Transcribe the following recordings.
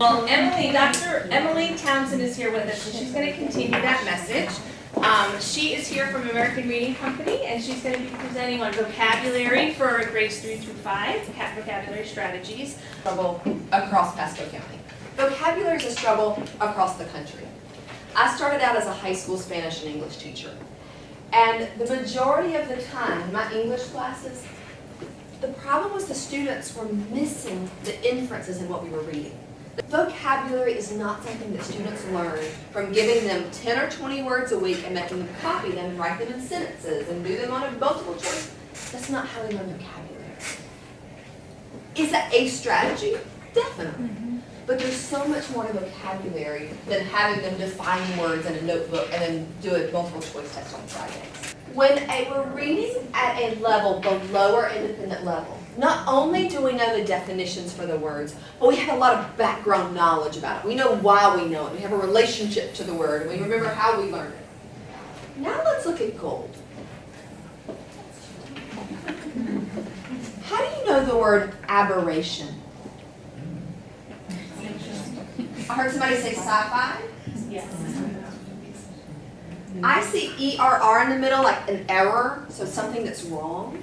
Well, Dr. Emily Townson is here with us, and she's going to continue that message. She is here from American Reading Company, and she's going to be presenting on vocabulary for grades 3 through 5, vocabulary strategies. Struggle across Pasco County. Vocabulary is a struggle across the country. I started out as a high school Spanish and English teacher, and the majority of the time in my English classes, the problem was the students were missing the inferences in what we were reading. Vocabulary is not something that students learn from giving them 10 or 20 words a week and making them copy them and write them in sentences and do them on a multiple choice. That's not how we learn vocabulary. Is that a strategy? Definitely. But there's so much more to vocabulary than having them define words in a notebook and then do a multiple choice test on Fridays. When we're reading at a level below our independent level, not only do we know the definitions for the words, but we have a lot of background knowledge about it. We know why we know it. We have a relationship to the word, and we remember how we learned it. Now let's look at gold. How do you know the word aberration? I heard somebody say sci-fi. Yes. I see ERR in the middle, like an error, so something that's wrong.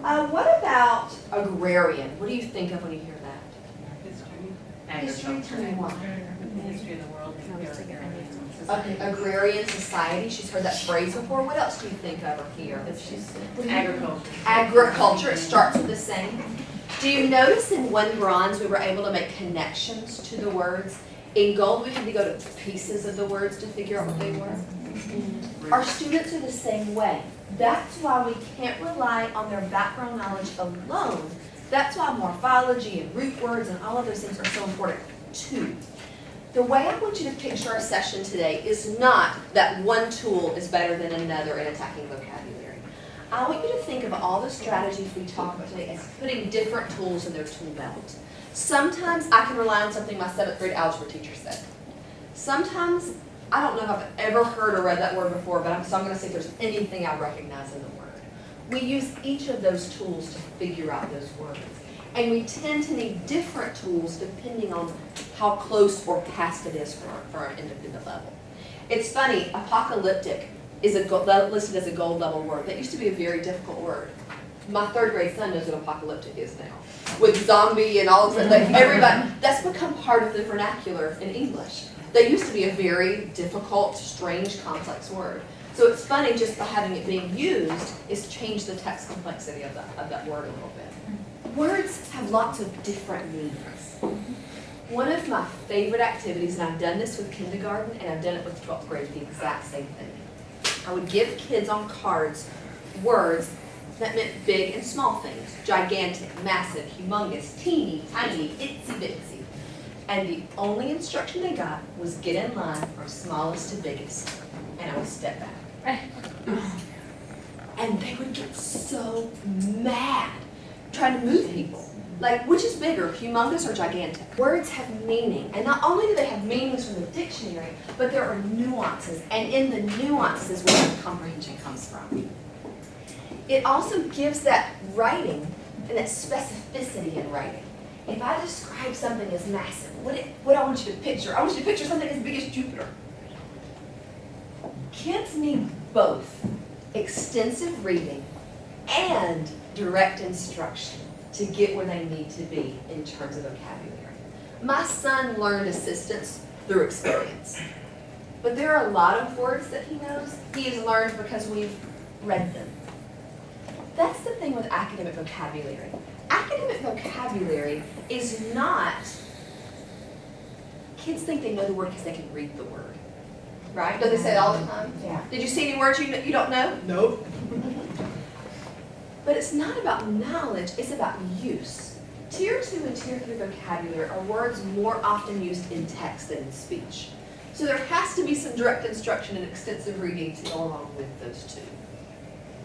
What about agrarian? What do you think of when you hear that? History. Tell me why. History of the world. Okay, agrarian society. She's heard that phrase before. What else do you think of or hear? Agriculture. Agriculture. It starts with the same. Do you notice in one bronze we were able to make connections to the words? In gold we had to go to pieces of the words to figure out what they were. Our students are the same way. That's why we can't rely on their background knowledge alone. That's why morphology and root words and all of those things are so important too. The way I want you to picture our session today is not that one tool is better than another in attacking vocabulary. I want you to think of all the strategies we talk about today as putting different tools in their tool belt. Sometimes I can rely on something my 7th grade algebra teacher said. Sometimes I don't know if I've ever heard or read that word before, but so I'm going to see if there's anything I recognize in the word. We use each of those tools to figure out those words. And we tend to need different tools depending on how close or past it is for our independent level. It's funny, apocalyptic is listed as a gold level word. That used to be a very difficult word. My 3rd grade son knows what apocalyptic is now. With zombie and all of that, like everybody, that's become part of the vernacular in English. They used to be a very difficult, strange, complex word. So it's funny just by having it being used is changed the text complexity of that word a little bit. Words have lots of different meanings. One of my favorite activities, and I've done this with kindergarten and I've done it with 12th grade, the exact same thing. I would give kids on cards words that meant big and small things. Gigantic, massive, humongous, teeny, tiny, itsy bitsy. And the only instruction they got was get in line from smallest to biggest. And I would step back. And they would get so mad trying to move people. Like, which is bigger, humongous or gigantic? Words have meaning. And not only do they have meanings from the dictionary, but there are nuances. And in the nuances is where the comprehension comes from. It also gives that writing and that specificity in writing. If I describe something as massive, what I want you to picture? I want you to picture something as big as Jupiter. Kids need both extensive reading and direct instruction to get where they need to be in terms of vocabulary. My son learned assistance through experience. But there are a lot of words that he knows he has learned because we've read them. That's the thing with academic vocabulary. Academic vocabulary is not, kids think they know the word because they can read the word. Right? Don't they say it all the time? Yeah. Did you see any words you don't know? Nope. But it's not about knowledge, it's about use. Tier 2 and Tier 3 vocabulary are words more often used in text than in speech. So there has to be some direct instruction and extensive reading to go along with those two.